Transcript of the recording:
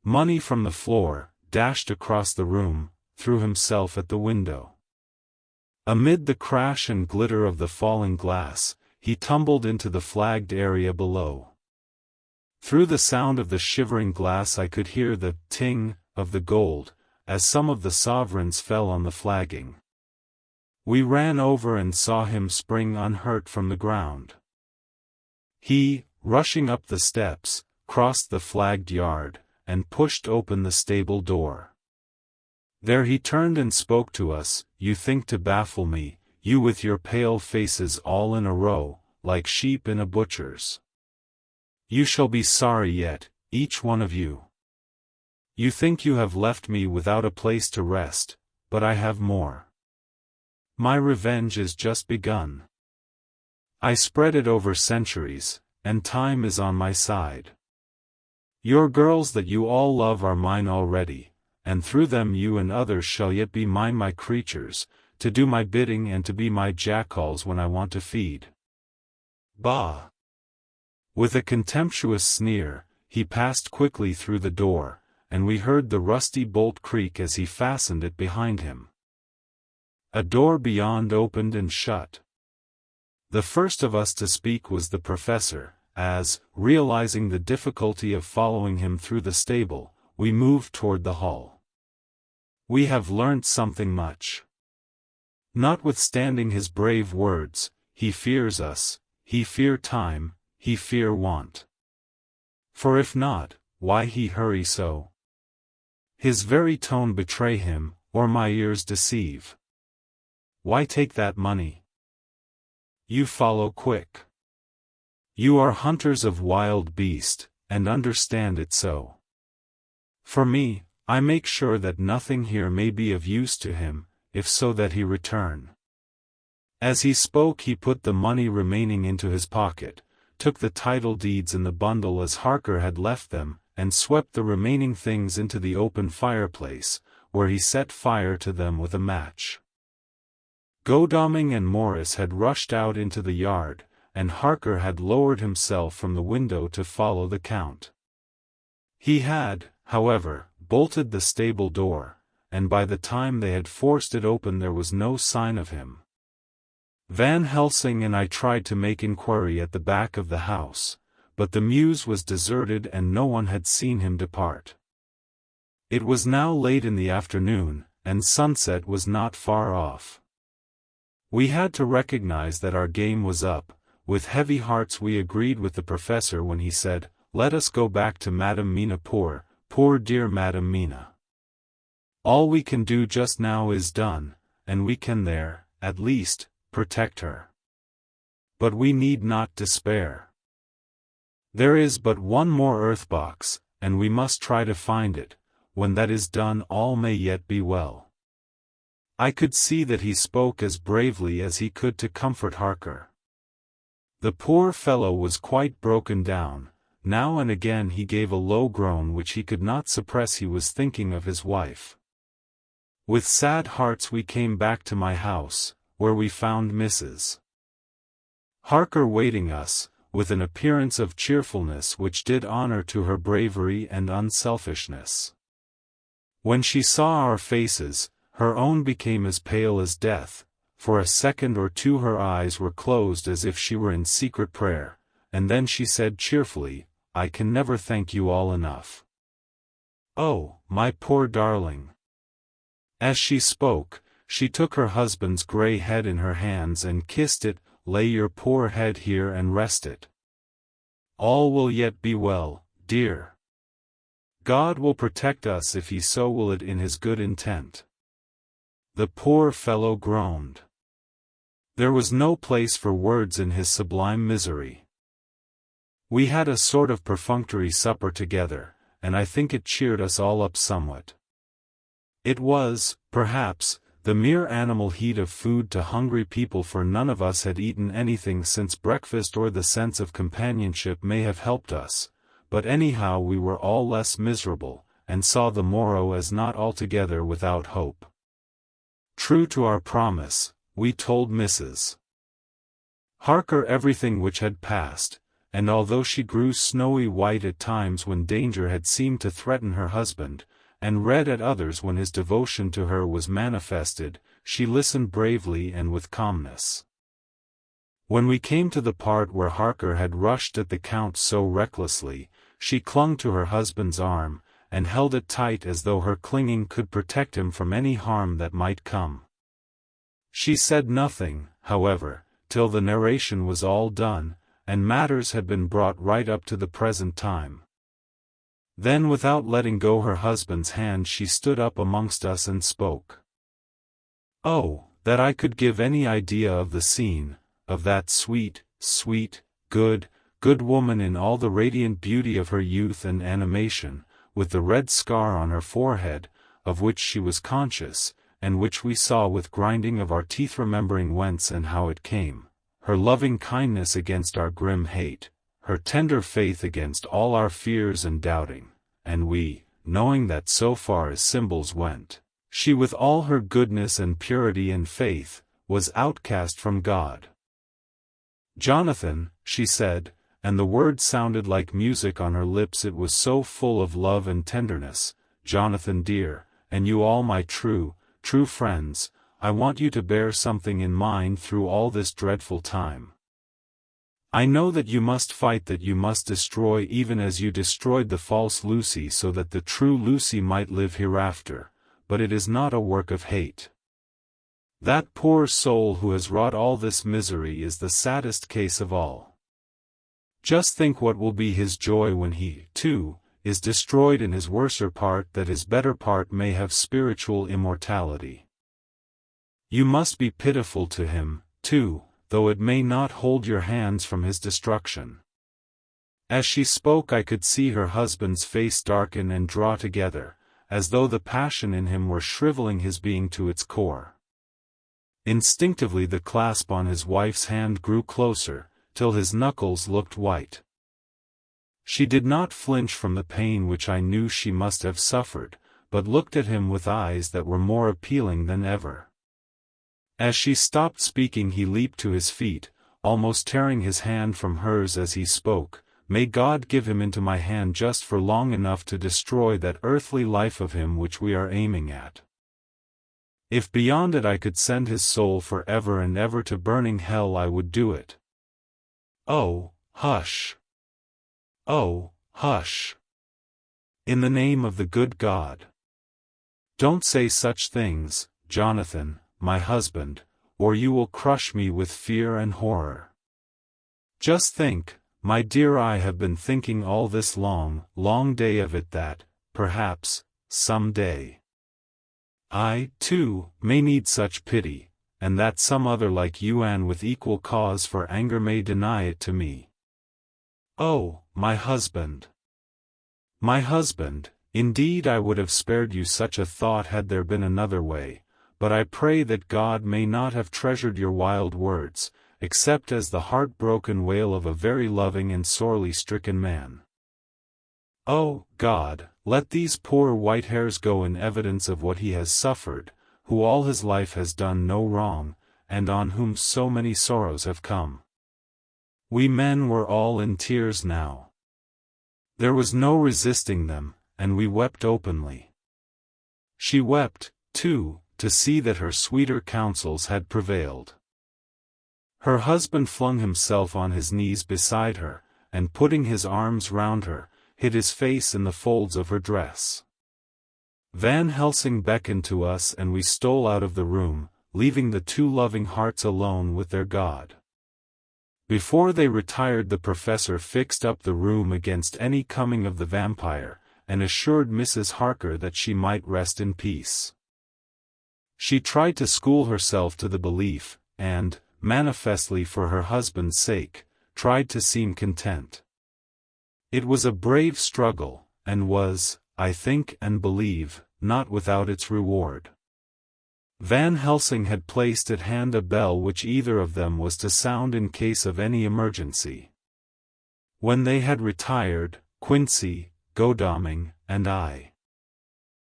money from the floor, dashed across the room, threw himself at the window. Amid the crash and glitter of the falling glass, he tumbled into the flagged area below. Through the sound of the shivering glass I could hear the ting of the gold, as some of the sovereigns fell on the flagging. We ran over and saw him spring unhurt from the ground. He, rushing up the steps, crossed the flagged yard, and pushed open the stable door. There he turned and spoke to us. "You think to baffle me, you with your pale faces all in a row, like sheep in a butcher's. You shall be sorry yet, each one of you. You think you have left me without a place to rest, but I have more. My revenge is just begun. I spread it over centuries, and time is on my side. Your girls that you all love are mine already, and through them you and others shall yet be mine, my creatures, to do my bidding and to be my jackals when I want to feed." Bah! With a contemptuous sneer, he passed quickly through the door, and we heard the rusty bolt creak as he fastened it behind him. A door beyond opened and shut. The first of us to speak was the professor, as, realizing the difficulty of following him through the stable, we moved toward the hall. "We have learnt something much. Notwithstanding his brave words, he fears us, he fear time, he fear want. For if not, why he hurry so? His very tone betray him, or my ears deceive. Why take that money? You follow quick. You are hunters of wild beast, and understand it so. For me, I make sure that nothing here may be of use to him, if so that he return." As he spoke he put the money remaining into his pocket, took the title deeds in the bundle as Harker had left them, and swept the remaining things into the open fireplace, where he set fire to them with a match. Godalming and Morris had rushed out into the yard, and Harker had lowered himself from the window to follow the Count. He had, however, bolted the stable door, and by the time they had forced it open there was no sign of him. Van Helsing and I tried to make inquiry at the back of the house, but the mews was deserted and no one had seen him depart. It was now late in the afternoon, and sunset was not far off. We had to recognize that our game was up. With heavy hearts we agreed with the professor when he said, "Let us go back to Madame Mina, poor dear Madame Mina. All we can do just now is done, and we can there, at least, protect her. But we need not despair. There is but one more earth box, and we must try to find it. When that is done all may yet be well." I could see that he spoke as bravely as he could to comfort Harker. The poor fellow was quite broken down. Now and again he gave a low groan which he could not suppress. He was thinking of his wife. With sad hearts we came back to my house, where we found Mrs. Harker waiting us, with an appearance of cheerfulness which did honor to her bravery and unselfishness. When she saw our faces, her own became as pale as death. For a second or two her eyes were closed as if she were in secret prayer, and then she said cheerfully, "I can never thank you all enough. Oh, my poor darling." As she spoke, she took her husband's gray head in her hands and kissed it. "Lay your poor head here and rest it. All will yet be well, dear. God will protect us if he so will it in his good intent." The poor fellow groaned. There was no place for words in his sublime misery. We had a sort of perfunctory supper together, and I think it cheered us all up somewhat. It was, perhaps, the mere animal heat of food to hungry people, for none of us had eaten anything since breakfast, or the sense of companionship may have helped us, but anyhow we were all less miserable, and saw the morrow as not altogether without hope. True to our promise, we told Mrs. Harker everything which had passed, and although she grew snowy white at times when danger had seemed to threaten her husband, and red at others when his devotion to her was manifested, she listened bravely and with calmness. When we came to the part where Harker had rushed at the Count so recklessly, she clung to her husband's arm, and held it tight as though her clinging could protect him from any harm that might come. She said nothing, however, till the narration was all done, and matters had been brought right up to the present time. Then without letting go her husband's hand she stood up amongst us and spoke. "Oh, that I could give any idea of the scene, of that sweet, good woman in all the radiant beauty of her youth and animation, with the red scar on her forehead, of which she was conscious, and which we saw with grinding of our teeth, remembering whence and how it came, her loving kindness against our grim hate, her tender faith against all our fears and doubting, and we, knowing that so far as symbols went, she with all her goodness and purity and faith, was outcast from God. Jonathan," she said, and the word sounded like music on her lips, it was so full of love and tenderness, "Jonathan dear, and you all my true friends, I want you to bear something in mind through all this dreadful time. I know that you must fight, that you must destroy, even as you destroyed the false Lucy so that the true Lucy might live hereafter, but it is not a work of hate. That poor soul who has wrought all this misery is the saddest case of all. Just think what will be his joy when he, too, is destroyed in his worser part, that his better part may have spiritual immortality. You must be pitiful to him, too, though it may not hold your hands from his destruction." As she spoke I could see her husband's face darken and draw together, as though the passion in him were shriveling his being to its core. Instinctively the clasp on his wife's hand grew closer, till his knuckles looked white. She did not flinch from the pain which I knew she must have suffered, but looked at him with eyes that were more appealing than ever. As she stopped speaking he leaped to his feet, almost tearing his hand from hers as he spoke. "May God give him into my hand just for long enough to destroy that earthly life of him which we are aiming at. If beyond it I could send his soul for ever and ever to burning hell, I would do it. Oh, hush! Oh, hush! In the name of the good God! Don't say such things, Jonathan, my husband, or you will crush me with fear and horror. Just think, my dear, I have been thinking all this long day of it, that, perhaps, some day, I, too, may need such pity, and that some other like you and with equal cause for anger may deny it to me. Oh, my husband! My husband, indeed I would have spared you such a thought had there been another way, but I pray that God may not have treasured your wild words, except as the heart-broken wail of a very loving and sorely stricken man. Oh, God, let these poor white hairs go in evidence of what he has suffered, who all his life has done no wrong, and on whom so many sorrows have come." We men were all in tears now. There was no resisting them, and we wept openly. She wept, too, to see that her sweeter counsels had prevailed. Her husband flung himself on his knees beside her, and putting his arms round her, hid his face in the folds of her dress. Van Helsing beckoned to us and we stole out of the room, leaving the two loving hearts alone with their God. Before they retired the professor fixed up the room against any coming of the vampire, and assured Mrs. Harker that she might rest in peace. She tried to school herself to the belief, and, manifestly for her husband's sake, tried to seem content. It was a brave struggle, and was, I think and believe, not without its reward. Van Helsing had placed at hand a bell which either of them was to sound in case of any emergency. When they had retired, Quincy, Godalming, and I